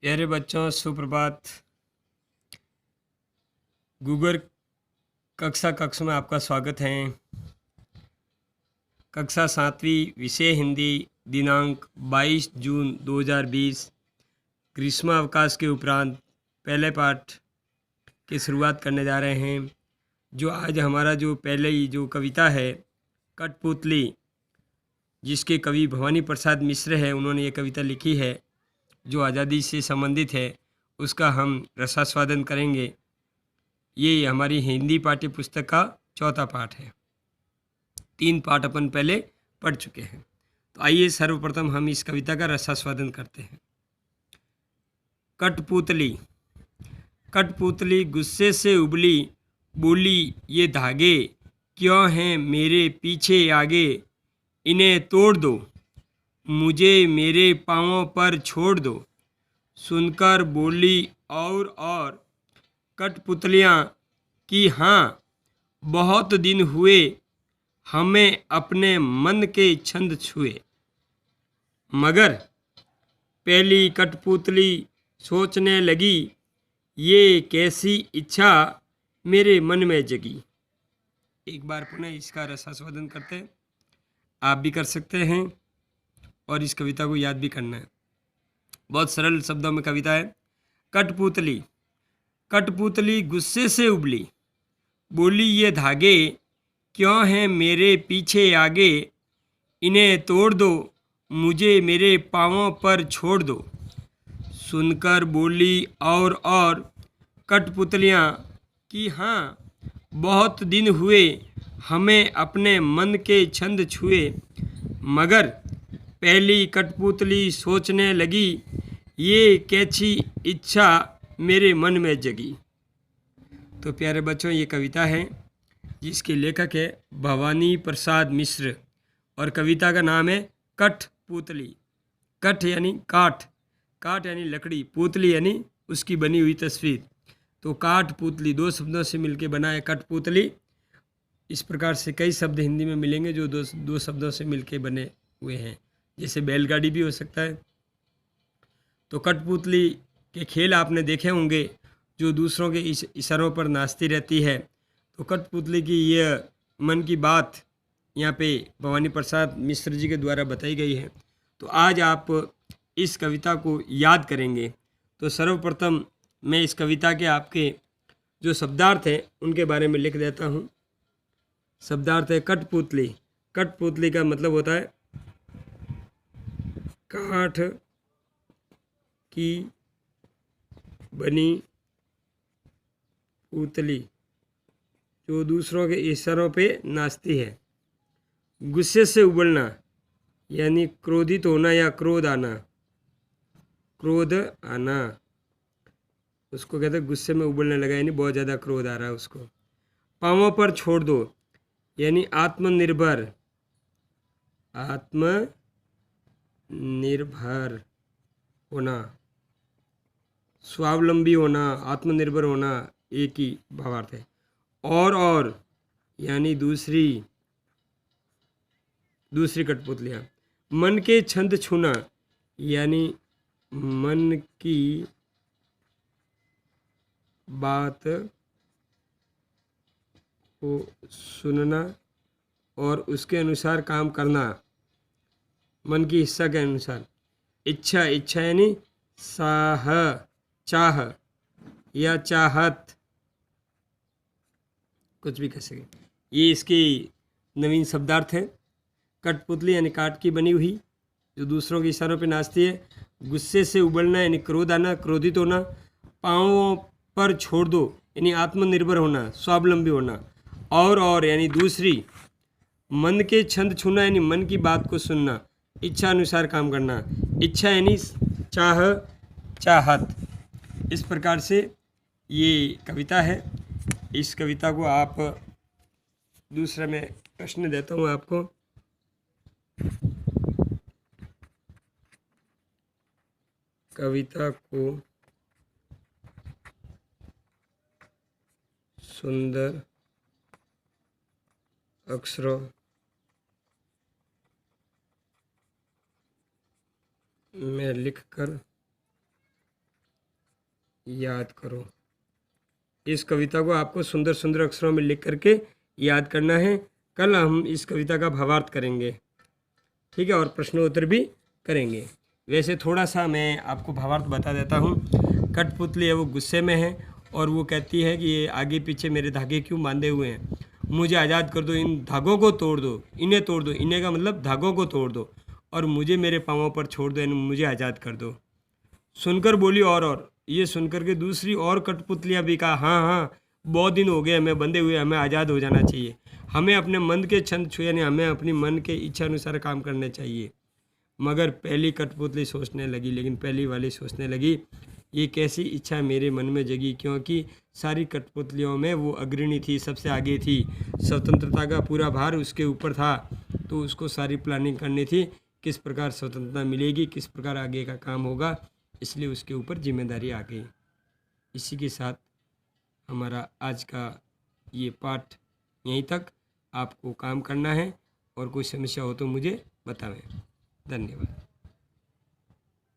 प्यारे बच्चों, सुप्रभात। गूगल कक्ष में आपका स्वागत है। कक्षा 7वीं, विषय हिंदी, दिनांक 22 जून 2020। ग्रीष्म अवकाश के उपरांत पहले पाठ की शुरुआत करने जा रहे हैं। जो आज हमारा जो पहले ही जो कविता है कठपुतली, जिसके कवि भवानी प्रसाद मिश्र है, उन्होंने ये कविता लिखी है जो आज़ादी से संबंधित है, उसका हम रसास्वादन करेंगे। ये हमारी हिंदी पाठ्य पुस्तक का चौथा पाठ है। 3 पाठ अपन पहले पढ़ चुके हैं। तो आइए सर्वप्रथम हम इस कविता का रसास्वादन करते हैं। कठपुतली। कठपुतली गुस्से से उबली, बोली ये धागे क्यों हैं मेरे पीछे आगे, इन्हें तोड़ दो, मुझे मेरे पाँवों पर छोड़ दो। सुनकर बोली और कठपुतलियाँ कि हाँ, बहुत दिन हुए हमें अपने मन के छंद छुए। मगर पहली कठपुतली सोचने लगी, ये कैसी इच्छा मेरे मन में जगी। एक बार पुनः इसका रसास्वादन करते हैं। आप भी कर सकते हैं और इस कविता को याद भी करना है। बहुत सरल शब्दों में कविता है। कठपुतली। कठपुतली गुस्से से उबली, बोली ये धागे क्यों हैं मेरे पीछे आगे, इन्हें तोड़ दो, मुझे मेरे पाँवों पर छोड़ दो। सुनकर बोली और कठपुतलियाँ कि हाँ, बहुत दिन हुए हमें अपने मन के छंद छुए। मगर पहली कठपुतली सोचने लगी, ये कैसी इच्छा मेरे मन में जगी। तो प्यारे बच्चों, ये कविता है जिसके लेखक है भवानी प्रसाद मिश्र और कविता का नाम है कठपुतली। कठ यानी काठ, काठ यानी लकड़ी, पुतली यानी उसकी बनी हुई तस्वीर। तो काठ पुतली दो शब्दों से मिलकर बना है कठपुतली। इस प्रकार से कई शब्द हिंदी में मिलेंगे जो दो शब्दों से मिलकर बने हुए हैं, जैसे बैलगाड़ी भी हो सकता है। तो कठपुतली के खेल आपने देखे होंगे, जो दूसरों के इशारों पर नाचती रहती है। तो कठपुतली की यह मन की बात यहाँ पे भवानी प्रसाद मिश्र जी के द्वारा बताई गई है। तो आज आप इस कविता को याद करेंगे। तो सर्वप्रथम मैं इस कविता के आपके जो शब्दार्थ हैं उनके बारे में लिख देता हूँ। शब्दार्थ है कठपुतली। कठपुतली का मतलब होता है काठ की बनी पुतली जो दूसरों के इशारों पे नाचती है। गुस्से से उबलना यानी क्रोधित होना या क्रोध आना। क्रोध आना उसको कहते हैं गुस्से में उबलने लगा, यानी बहुत ज़्यादा क्रोध आ रहा है उसको। पाँवों पर छोड़ दो यानी आत्मनिर्भर, आत्मनिर्भर होना, स्वावलंबी होना, आत्मनिर्भर होना, एक ही भावार्थ है। और यानी दूसरी कठपुतलियाँ। मन के छंद छूना यानी मन की बात को सुनना और उसके अनुसार काम करना, मन की इच्छा के अनुसार। इच्छा यानी साह, चाह या चाहत, कुछ भी कह सके। ये इसके नवीन शब्दार्थ हैं। कठपुतली यानी काठ की बनी हुई जो दूसरों के इशारों पे नाचती है। गुस्से से उबलना यानी क्रोध आना, क्रोधित होना। पाँवों पर छोड़ दो यानी आत्मनिर्भर होना, स्वावलंबी होना। और यानी दूसरी। मन के छंद छूना यानी मन की बात को सुनना, इच्छा अनुसार काम करना। इच्छा यानी चाह, चाहत। इस प्रकार से ये कविता है। इस कविता को आप दूसरा मैं प्रश्न देता हूँ आपको। कविता को सुंदर अक्षरों में लिखकर याद करो। इस कविता को आपको सुंदर सुंदर अक्षरों में लिख करके याद करना है। कल हम इस कविता का भावार्थ करेंगे, ठीक है, और प्रश्नोत्तर भी करेंगे। वैसे थोड़ा सा मैं आपको भावार्थ बता देता हूँ। कठपुतली है वो गुस्से में है और वो कहती है कि ये आगे पीछे मेरे धागे क्यों बांधे हुए हैं, मुझे आज़ाद कर दो, इन धागों को तोड़ दो, इन्हें तोड़ दो, इन्हें का मतलब धागों को तोड़ दो और मुझे मेरे पाँवों पर छोड़ दो, मुझे आज़ाद कर दो। सुनकर बोली और ये सुनकर के दूसरी और कठपुतलियाँ भी कहा, हाँ हाँ, बहुत दिन हो गए हमें बंधे हुए, हमें आज़ाद हो जाना चाहिए, हमें अपने मन के छंद छुए नहीं, हमें अपनी मन के इच्छा अनुसार काम करने चाहिए। मगर पहली कठपुतली सोचने लगी, लेकिन पहली वाली सोचने लगी, ये कैसी इच्छा मेरे मन में जगी, क्योंकि सारी कठपुतलियों में वो अग्रणी थी, सबसे आगे थी, स्वतंत्रता का पूरा भार उसके ऊपर था, तो उसको सारी प्लानिंग करनी थी, किस प्रकार स्वतंत्रता मिलेगी, किस प्रकार आगे का काम होगा, इसलिए उसके ऊपर जिम्मेदारी आ गई। इसी के साथ हमारा आज का ये पाठ यहीं तक। आपको काम करना है और कोई समस्या हो तो मुझे बताएं। धन्यवाद।